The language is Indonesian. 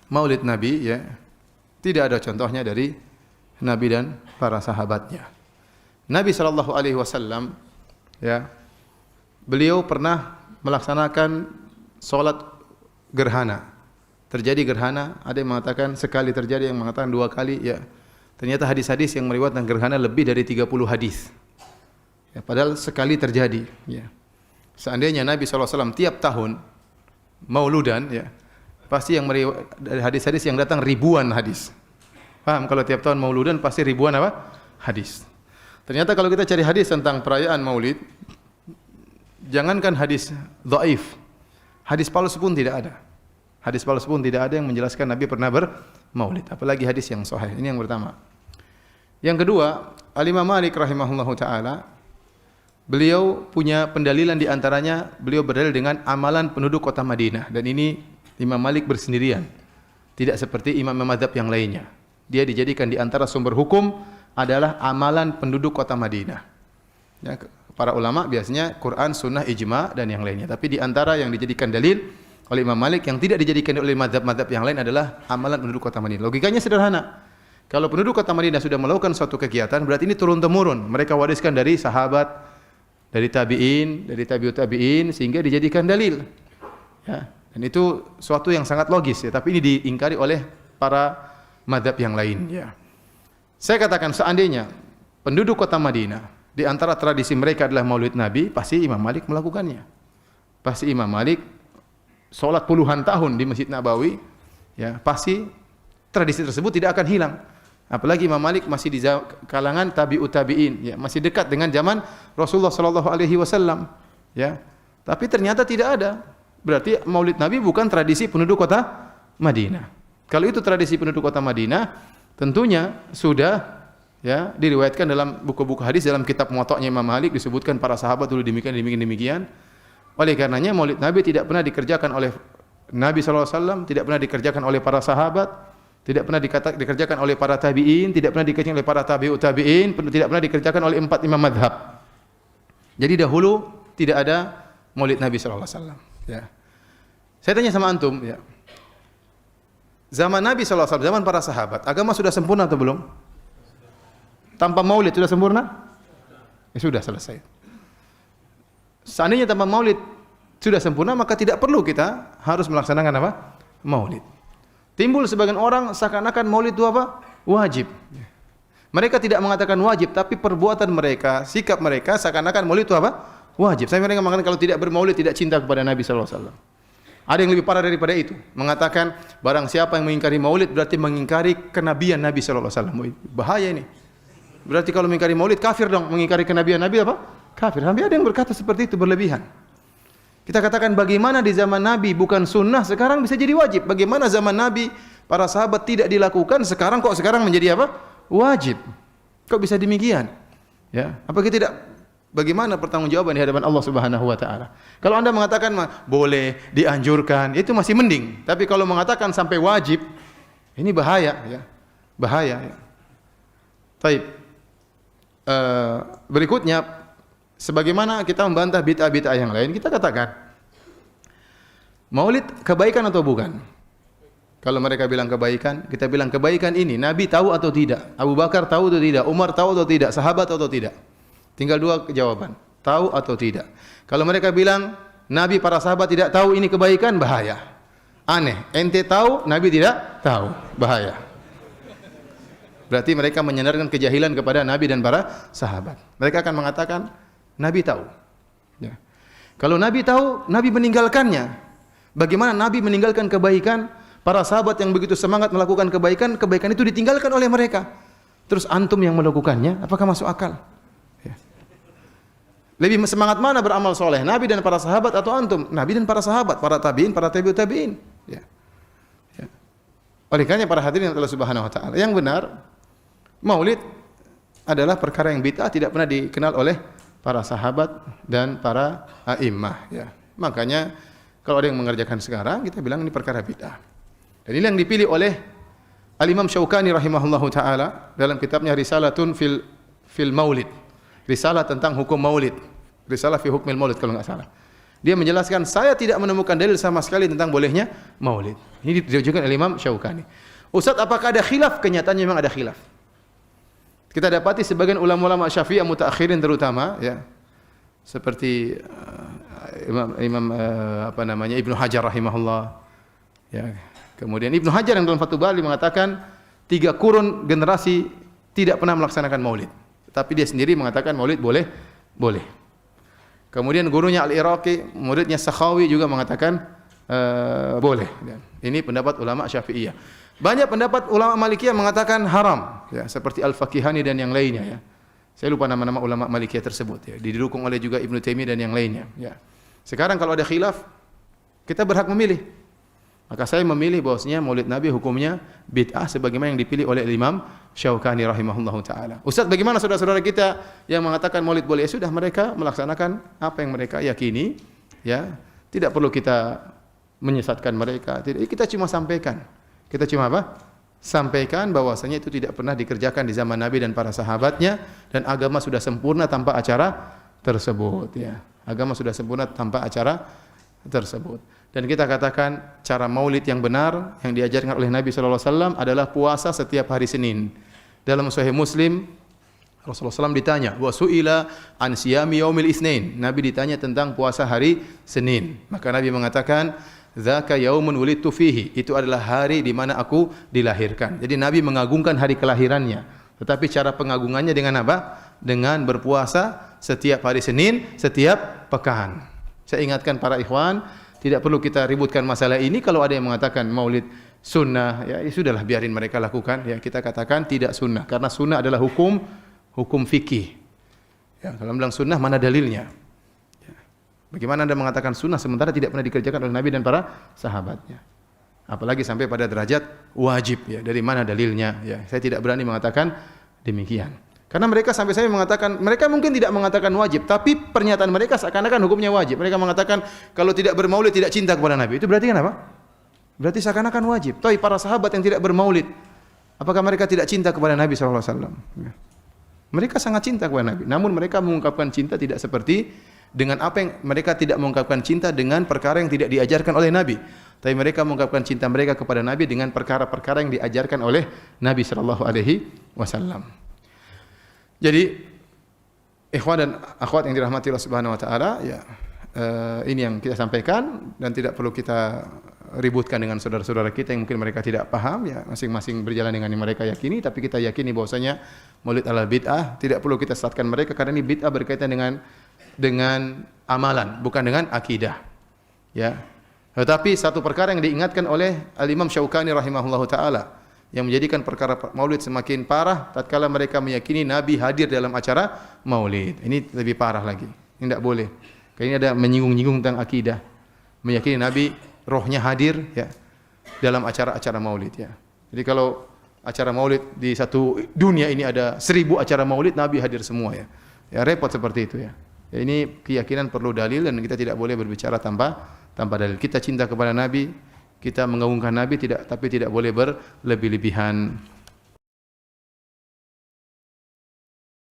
Maulid Nabi ya, tidak ada contohnya dari Nabi dan para sahabatnya. Nabi sallallahu alaihi wasallam ya, beliau pernah melaksanakan salat gerhana. Terjadi gerhana, ada yang mengatakan sekali terjadi, yang mengatakan 2 kali ya. Ternyata hadis-hadis yang meriwayatkan gerhana lebih dari 30 hadis. Ya, padahal sekali terjadi ya. Seandainya Nabi SAW tiap tahun mauludan ya, pasti yang dari hadis-hadis yang datang ribuan hadis. Paham, kalau tiap tahun mauludan pasti ribuan apa? Hadis. Ternyata kalau kita cari hadis tentang perayaan Maulid, jangankan hadis dhaif, hadis palsu pun tidak ada. Hadis palsu pun tidak ada yang menjelaskan Nabi pernah bermaulid, apalagi hadis yang sahih. Ini yang pertama. Yang kedua, Al-Imam Malik rahimahullahu taala, beliau punya pendalilan di antaranya, beliau berdalil dengan amalan penduduk kota Madinah, dan ini Imam Malik bersendirian. Tidak seperti imam-imam mazhab yang lainnya. Dia dijadikan di antara sumber hukum adalah amalan penduduk kota Madinah. Ya, para ulama biasanya Quran, Sunnah, Ijma dan yang lainnya. Tapi di antara yang dijadikan dalil oleh Imam Malik yang tidak dijadikan oleh mazhab-mazhab yang lain adalah amalan penduduk kota Madinah. Logikanya sederhana. Kalau penduduk kota Madinah sudah melakukan suatu kegiatan, berarti ini turun-temurun. Mereka wariskan dari sahabat, dari tabi'in, dari tabi'ut tabi'in, sehingga dijadikan dalil. Ya, dan itu suatu yang sangat logis ya, tapi ini diingkari oleh para mazhab yang lain ya. Saya katakan seandainya penduduk kota Madinah di antara tradisi mereka adalah Maulid Nabi, pasti Imam Malik melakukannya. Pasti Imam Malik salat puluhan tahun di Masjid Nabawi, ya, pasti tradisi tersebut tidak akan hilang. Apalagi Imam Malik masih di kalangan tabi'ut tabi'in, ya, masih dekat dengan zaman Rasulullah sallallahu alaihi wasallam, ya. Tapi ternyata tidak ada. Berarti Maulid Nabi bukan tradisi penduduk kota Madinah. Kalau itu tradisi penduduk kota Madinah, tentunya sudah ya diriwayatkan dalam buku-buku hadis, dalam kitab Muwatta'nya Imam Malik disebutkan para sahabat dulu demikian. Oleh karenanya Maulid Nabi tidak pernah dikerjakan oleh Nabi sallallahu alaihi wasallam, tidak pernah dikerjakan oleh para sahabat, tidak pernah dikerjakan oleh para tabi'in, tidak pernah dikerjakan oleh para tabi'ut tabi'in, tidak pernah dikerjakan oleh 4 imam mazhab. Jadi dahulu tidak ada Maulid Nabi sallallahu alaihi wasallam, ya. Saya tanya sama antum, ya. Zaman Nabi sallallahu alaihi wasallam, zaman para sahabat, agama sudah sempurna atau belum? Tanpa Maulid sudah sempurna? Ya sudah, selesai. Seandainya tanpa Maulid sudah sempurna, maka tidak perlu kita harus melaksanakan apa? Maulid. Timbul sebagian orang seakan-akan Maulid itu apa? Wajib. Mereka tidak mengatakan wajib, tapi perbuatan mereka, sikap mereka seakan-akan Maulid itu apa? Wajib. Saya mereka mengatakan kalau tidak bermaulid tidak cinta kepada Nabi sallallahu alaihi wasallam. Ada yang lebih parah daripada itu, mengatakan barang siapa yang mengingkari Maulid berarti mengingkari kenabian Nabi sallallahu alaihi wasallam. Bahaya ini. Berarti kalau mengingkari Maulid kafir dong, mengingkari kenabian Nabi apa? Kafir. Sampai ada yang berkata seperti itu, berlebihan. Kita katakan bagaimana di zaman Nabi bukan sunnah, sekarang bisa jadi wajib. Bagaimana zaman Nabi para sahabat tidak dilakukan, sekarang kok sekarang menjadi apa? Wajib. Kok bisa demikian? Ya, apa kita tidak? Bagaimana pertanggungjawaban di hadapan Allah Subhanahu wa taala? Kalau Anda mengatakan boleh, dianjurkan, itu masih mending. Tapi kalau mengatakan sampai wajib, ini bahaya ya. Bahaya ya. Baik. Berikutnya, sebagaimana kita membantah bid'ah-bid'ah yang lain, kita katakan Maulid kebaikan atau bukan? Kalau mereka bilang kebaikan, kita bilang kebaikan ini Nabi tahu atau tidak? Abu Bakar tahu atau tidak? Umar tahu atau tidak? Sahabat tahu atau tidak? Tinggal 2 jawaban, tahu atau tidak. Kalau mereka bilang Nabi, para sahabat tidak tahu ini kebaikan, bahaya. Aneh, ente tahu, Nabi tidak tahu, bahaya. Berarti mereka menyandarkan kejahilan kepada Nabi dan para sahabat. Mereka akan mengatakan Nabi tahu. Ya. Kalau Nabi tahu, Nabi meninggalkannya. Bagaimana Nabi meninggalkan kebaikan? Para sahabat yang begitu semangat melakukan kebaikan, kebaikan itu ditinggalkan oleh mereka. Terus antum yang melakukannya, apakah masuk akal? Ya. Lebih semangat mana beramal soleh? Nabi dan para sahabat atau antum? Nabi dan para sahabat, para tabi'in, para tabi'ut tabi'in. Ya. Ya. Oleh karena para hadirin Allah Subhanahu wa taala, yang benar Maulid adalah perkara yang bid'ah, tidak pernah dikenal oleh para sahabat dan para a'immah, ya. Makanya kalau ada yang mengerjakan sekarang, kita bilang ini perkara bid'ah. Dan ini yang dipilih oleh Al-Imam Syaukani rahimahullahu taala dalam kitabnya Risalatun fil Maulid. Risalah tentang hukum Maulid. Risalah fi hukmil Maulid kalau enggak salah. Dia menjelaskan, saya tidak menemukan dalil sama sekali tentang bolehnya maulid. Ini diriwayatkan oleh Imam Syaukani. Ustaz, apakah ada khilaf? Kenyataannya memang ada khilaf. Kita dapati sebagian ulama-ulama Syafi'iyah mutaakhirin terutama, ya, seperti Ibnu Hajar rahimahullah. Ya, kemudian Ibnu Hajar yang dalam Fathul Bari mengatakan 3 kurun generasi tidak pernah melaksanakan maulid. Tapi dia sendiri mengatakan maulid boleh. Kemudian gurunya Al-Iraqi, muridnya Sakhawi juga mengatakan boleh. Ini pendapat ulama Syafi'iyah. Banyak pendapat ulama Malikiyah mengatakan haram, ya, seperti Al-Fakihani dan yang lainnya, ya. Saya lupa nama-nama ulama Malikiyah tersebut, ya. Didukung oleh juga Ibnu Taimiyah dan yang lainnya, ya. Sekarang kalau ada khilaf, kita berhak memilih. Maka saya memilih bahwasanya Maulid Nabi hukumnya bid'ah sebagaimana yang dipilih oleh Imam Syaukani rahimahullahu taala. Ustaz, bagaimana saudara-saudara kita yang mengatakan Maulid boleh? Ya sudah, mereka melaksanakan apa yang mereka yakini, ya. Tidak perlu kita menyesatkan mereka. Tidak, kita cuma sampaikan. Kita cuma apa? Sampaikan bahwasanya itu tidak pernah dikerjakan di zaman Nabi dan para sahabatnya, dan agama sudah sempurna tanpa acara tersebut, ya. Agama sudah sempurna tanpa acara tersebut. Dan kita katakan cara maulid yang benar yang diajarkan oleh Nabi sallallahu alaihi wasallam adalah puasa setiap hari Senin. Dalam Sahih Muslim Rasulullah SAW ditanya, wa su'ila an siyami yaumil itsnain. Nabi ditanya tentang puasa hari Senin. Maka Nabi mengatakan, dzaka yaumun wulidtu fihi. Itu adalah hari di mana aku dilahirkan. Jadi Nabi mengagungkan hari kelahirannya. Tetapi cara pengagungannya dengan apa? Dengan berpuasa setiap hari Senin, setiap pekan. Saya ingatkan para ikhwan, tidak perlu kita ributkan masalah ini. Kalau ada yang mengatakan maulid sunnah, ya sudahlah, biarin mereka lakukan. Ya, kita katakan tidak sunnah, karena sunnah adalah hukum fikih. Ya, kalau bilang sunnah, mana dalilnya? Ya. Bagaimana Anda mengatakan sunnah sementara tidak pernah dikerjakan oleh Nabi dan para sahabatnya? Apalagi sampai pada derajat wajib. Ya, dari mana dalilnya? Ya, saya tidak berani mengatakan demikian. Karena mereka sampai saya mengatakan, mereka mungkin tidak mengatakan wajib, tapi pernyataan mereka seakan-akan hukumnya wajib. Mereka mengatakan kalau tidak bermaulid tidak cinta kepada Nabi. Itu berarti kan apa? Berarti seakan-akan wajib. Tapi para sahabat yang tidak bermaulid, apakah mereka tidak cinta kepada Nabi sallallahu alaihi wasallam? Ya. Mereka sangat cinta kepada Nabi. Namun mereka mengungkapkan cinta tidak seperti dengan apa yang mereka tidak mengungkapkan cinta dengan perkara yang tidak diajarkan oleh Nabi. Tapi mereka mengungkapkan cinta mereka kepada Nabi dengan perkara-perkara yang diajarkan oleh Nabi sallallahu alaihi wasallam. Jadi ikhwan dan akhwat yang dirahmati Allah Subhanahu wa taala, ya, ini yang kita sampaikan dan tidak perlu kita ributkan dengan saudara-saudara kita yang mungkin mereka tidak paham, ya, masing-masing berjalan dengan yang mereka yakini, tapi kita yakini bahwasanya maulid adalah bid'ah, tidak perlu kita sesatkan mereka karena ini bid'ah berkaitan dengan amalan, bukan dengan akidah. Ya. Tetapi satu perkara yang diingatkan oleh Al-Imam Syaukani rahimahullahu taala yang menjadikan perkara maulid semakin parah tatkala mereka meyakini Nabi hadir dalam acara maulid. Ini lebih parah lagi. Ini tidak boleh. Karena ini ada menyinggung-nyinggung tentang akidah. Meyakini Nabi rohnya hadir, ya, dalam acara-acara maulid, ya. Jadi kalau acara maulid di satu dunia ini ada 1000 acara maulid, Nabi hadir semua, ya. Ya, repot seperti itu, ya. Ya, ini keyakinan perlu dalil dan kita tidak boleh berbicara tanpa dalil. Kita cinta kepada Nabi, kita mengagungkan Nabi, tapi tidak boleh berlebih-lebihan.